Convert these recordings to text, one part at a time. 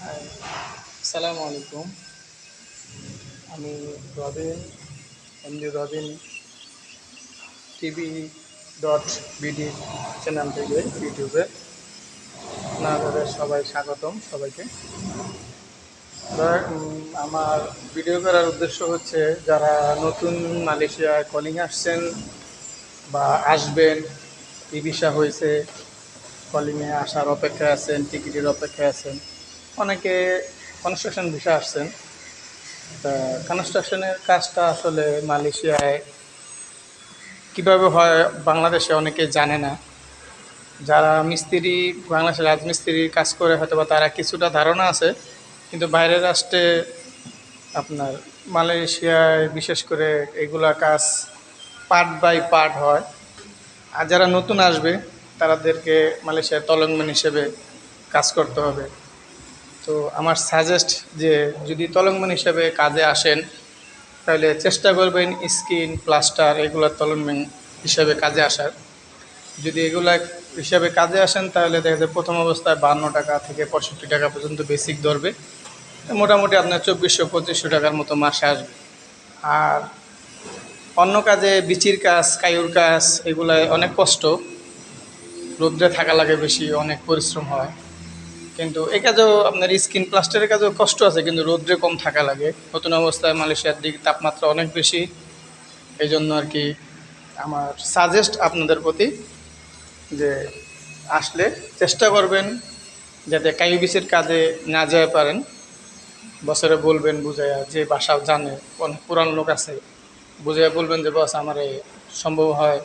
High, আসসালামু আলাইকুম। আমি Robin, MD Robin TV dot BD channel থেকে ইউটিউবে আপনাদের সবাই স্বাগতম সবাইকে। আমার ভিডিও করার উদ্দেশ্য হচ্ছে যারা নতুন মালয়েশিয়ায় কলিং আসছেন বা আসবেন, ই ভিসা হয়েছে, কলিংয়ে আসার অপেক্ষায় আছেন, টিকিটের অপেক্ষায় আছেন, অনেকে কনস্ট্রাকশন ভিসা আসছেন। তা কনস্ট্রাকশনের কাজটা আসলে মালয়েশিয়ায় কীভাবে হয় বাংলাদেশে অনেকে জানে না। যারা মিস্ত্রি, বাংলাদেশের রাজমিস্ত্রির কাজ করে হয়তো বা তারা কিছুটা ধারণা আছে, কিন্তু বাইরের রাষ্ট্রে আপনার মালয়েশিয়ায় বিশেষ করে এগুলা কাজ পার্ট বাই পার্ট হয়। আর যারা নতুন আসবে তাদেরকে মালয়েশিয়ার তলংম্যান হিসেবে কাজ করতে হবে। তো আমার সাজেস্ট যে যদি তলংম্যান হিসেবে কাজে আসেন তাহলে চেষ্টা করবেন স্কিন প্লাস্টার এগুলোর তলম্যান হিসেবে কাজে আসার। যদি এগুলা হিসাবে কাজে আসেন তাহলে দেখা যায় প্রথম অবস্থায় 52 টাকা থেকে 65 টাকা পর্যন্ত বেসিক ধরবে। মোটামুটি আপনার 2400-2500 টাকার মতো মাসে আসবে। আর অন্য কাজে বিচির কাজ, কায়ুর কাজ এগুলায় অনেক কষ্ট, রোদ্রে থাকা লাগে বেশি, অনেক পরিশ্রম হয়। কিন্তু এই কাজেও আপনার স্কিন প্লাস্টারের কাজেও কষ্ট আছে, কিন্তু রোদ্রে কম থাকা লাগে। নতুন অবস্থায় মালয়েশিয়ার দিকে তাপমাত্রা অনেক বেশি, এই জন্য আর কি আমার সাজেস্ট আপনাদের প্রতি যে আসলে চেষ্টা করবেন যাতে কাইবিসের কাজে না যেতে পারেন। বছরে বলবেন বুঝাইয়া, যে বাসা জানে, অনেক পুরান লোক আছে, বুঝাইয়া বলবেন যে বস আমার সম্ভব হয়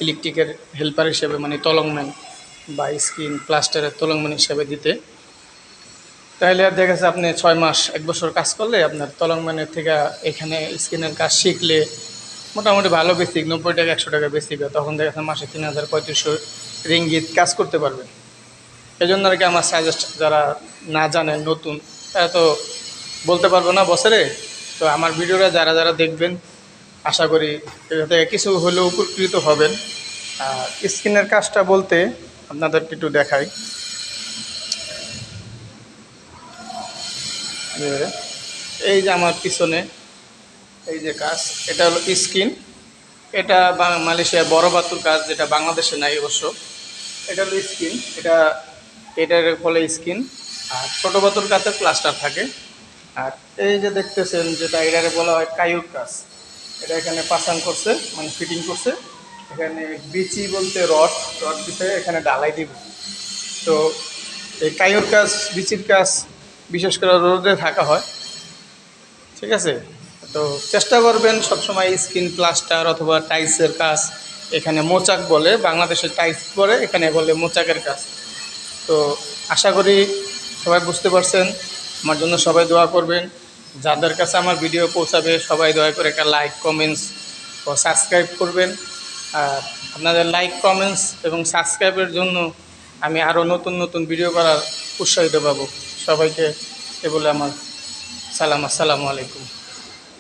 ইলেকট্রিকের হেল্পার হিসেবে মানে তলংম্যান বা স্কিন প্লাস্টারের তলংম্যান হিসেবে দিতে। তাহলে আর দেখা যাচ্ছে আপনি 6 মাস 1 বছর কাজ করলে আপনার তলংম্যানের থেকে এখানে স্কিনের কাজ শিখলে মোটামুটি ভালো বেসিক 90 টাকা 100 টাকা বেসিক হয়, তখন দেখা যাচ্ছে মাসে 3000-3500 রিঙ্গিত কাজ করতে পারবেন। এই জন্য আর কি আমার সাজেস্ট, যারা না জানেন নতুন তারা তো বলতে পারবো না বছরে। তো আমার ভিডিওটা যারা যারা দেখবেন আশা করি এটা থেকে কিছু হলেও উপকৃত হবেন। আর স্কিনের কাজটা বলতে আপনাদেরকে একটু দেখাই যে এই যে আমার পিছনে এই যে কাজ, এটা হলো স্কিন। এটা মালয়েশিয়ার বড় বাতুর কাজ, যেটা বাংলাদেশে নাই অবশ্য। এটা হলো স্কিন, এটার ফলে স্কিন। আর ছোটো বাতুর কাছে প্লাস্টার থাকে। আর এই যে দেখতেছেন যেটা এটারে বলা হয় কায়ুর কাজ, এটা এখানে পাসান করছে মানে ফিটিং করছে। এখানে বিচি বলতে রড রড দিতে এখানে ডালাই দিব। তো এই কায়ুর কাজ, বিচির কাজ বিশেষ করে রোদে থাকা হয়, ঠিক আছে। তো চেষ্টা করবেন সবসময় স্কিন প্লাস্টার অথবা টাইলসের কাজ, এখানে মোচাক বলে, বাংলাদেশে টাইলস বলে, এখানে বলে মোচাকের কাজ। তো আশা করি সবাই বুঝতে পারছেন। আমার জন্য সবাই দোয়া করবেন। যাদের কাছে আমার ভিডিও পৌঁছাবে সবাই দয়া করে একটা লাইক, কমেন্টস ও সাবস্ক্রাইব করবেন। আর আপনাদের লাইক, কমেন্টস এবং সাবস্ক্রাইবের জন্য আমি আরও নতুন নতুন ভিডিও করার উৎসাহিত পাবো। সবাইকে এ বলে আমার সালাম, আসসালামু আলাইকুম।